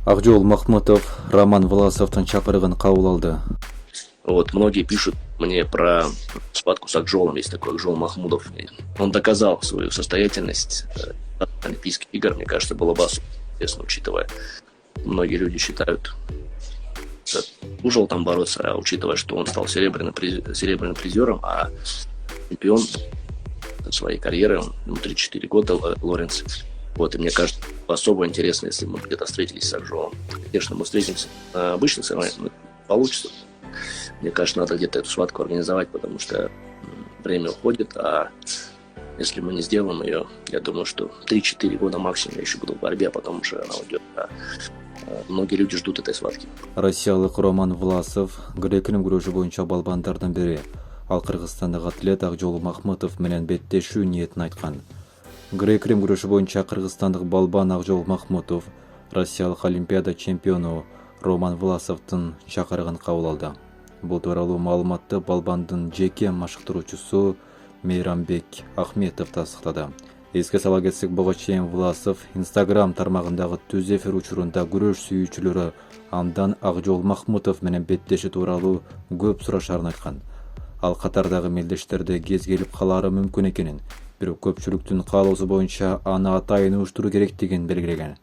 Акжол Махмутов Роман Власовтың чакырыгын кабыл алды. Вот, многие пишут мне про схватку с Акжолом, есть такой Акжол Махмудов. Он доказал свою состоятельность Олимпийских игр, мне кажется, было бы особенно интересно, учитывая, многие люди считают, что ужил там бороться, а учитывая, что он стал серебряным призером, а чемпион своей карьеры, ему 34 года, Лоренс. Вот, и мне кажется, особо интересно, если мы где-то встретились с Акжолом. Конечно, мы встретимся на обычных соревнованиях, получится. Мне кажется, надо где-то эту схватку организовать, потому что время уходит, а если мы не сделаем ее, я думаю, что 3-4 года максимум я еще буду в борьбе, а потом уже она уйдет. Многие люди ждут этой схватки. Россиялык Роман Власов грек-рим күрөшү боюнча балбандардан бири. Ал кыргызстандык атлет Акжол Махмутов менен беттешүү ниетин айткан. Грек-рим күрөшү боюнча кыргызстандык балбан Акжол Махмутов Россиялык олимпиада чемпиону Роман Власовдун чакырыгын кабыл алды. Бул тууралуу маалыматты балбандын жеке машыктыруучусу Мейрамбек Ахметов тастыктады. Эске сала кетсек, буга чейин Власов Instagram тармагындагы түз эфир учурунда күрөш сүйүүчүлөрү андан Акжол Махмутов менен беттешүү тууралуу көп сурашарын айткан. Ал катардагы мелдештерде кез келип калары мүмкүн экенин, бирок көпчүлүктүн каалоосу боюнча аны атайын уюштуруу керектигин белгилеген.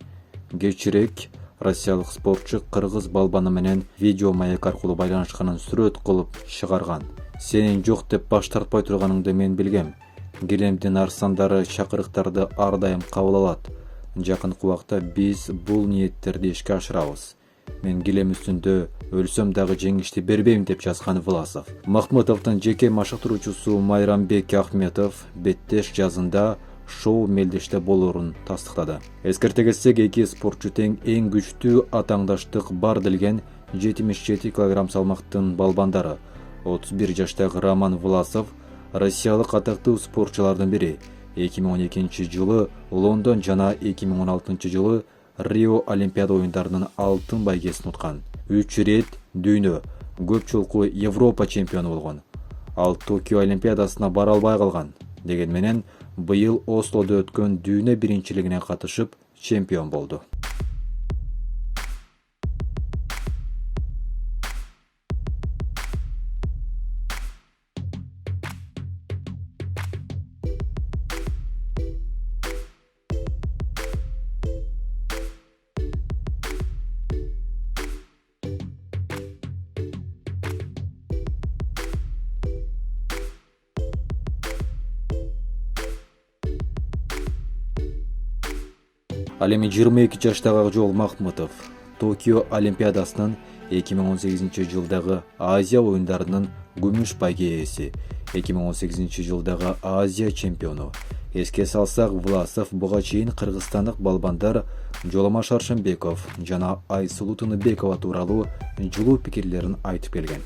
Кечирээк Россиялык спортчу кыргыз балбаны менен видео маяк аркылуу байланышканын сүрөт кылып чыгарган. Сенин жок деп баш тартпай турганыңды мен билгем. Гилемдин арсандары чакырыктарды ар дайым кабыл алат. Жакынкы убакта биз бул ниеттерди ишке ашырабыз. Мен гилем үстүндө өлсөм дагы жеңишти бербейм деп жазган Власов. Махмутовдун жеке машыктыруучусу Майрамбек Ахметов беттеш жазында шоу мелдеште болорун тастыктады. Эскерте кетсек, эки спортчу тең эң күчтүү атаңдаштык бар делген 77 кг салмактын балбандары. 31 жаштагы Роман Власов россиялык атактуу спортчулардын бири. 2012 жылы Лондон жана 2016 жылы Рио Олимпиада оюндарынын алтын байгесин уткан. 3 рет дүйнө, көп жолку Европа чемпиону болгон. Ал Токио Олимпиадасына бара албай калган. Деген менен быйыл Ослодо өткөн дүйнө биринчилигине катышып чемпион болду. Ал эми 22 жаштагы Акжол Махмутов Токио Олимпиадасынын 2018 жылдагы Азия оюндарынын күмүш байге ээси, 2018 жылдагы Азия чемпиону. Эске салсак, Власов буга чейин кыргызстандык балбандар Жоломаш Аршынбеков жана Айсулуу Тыныбекова тууралуу жылуу пикирлерин айтып келген.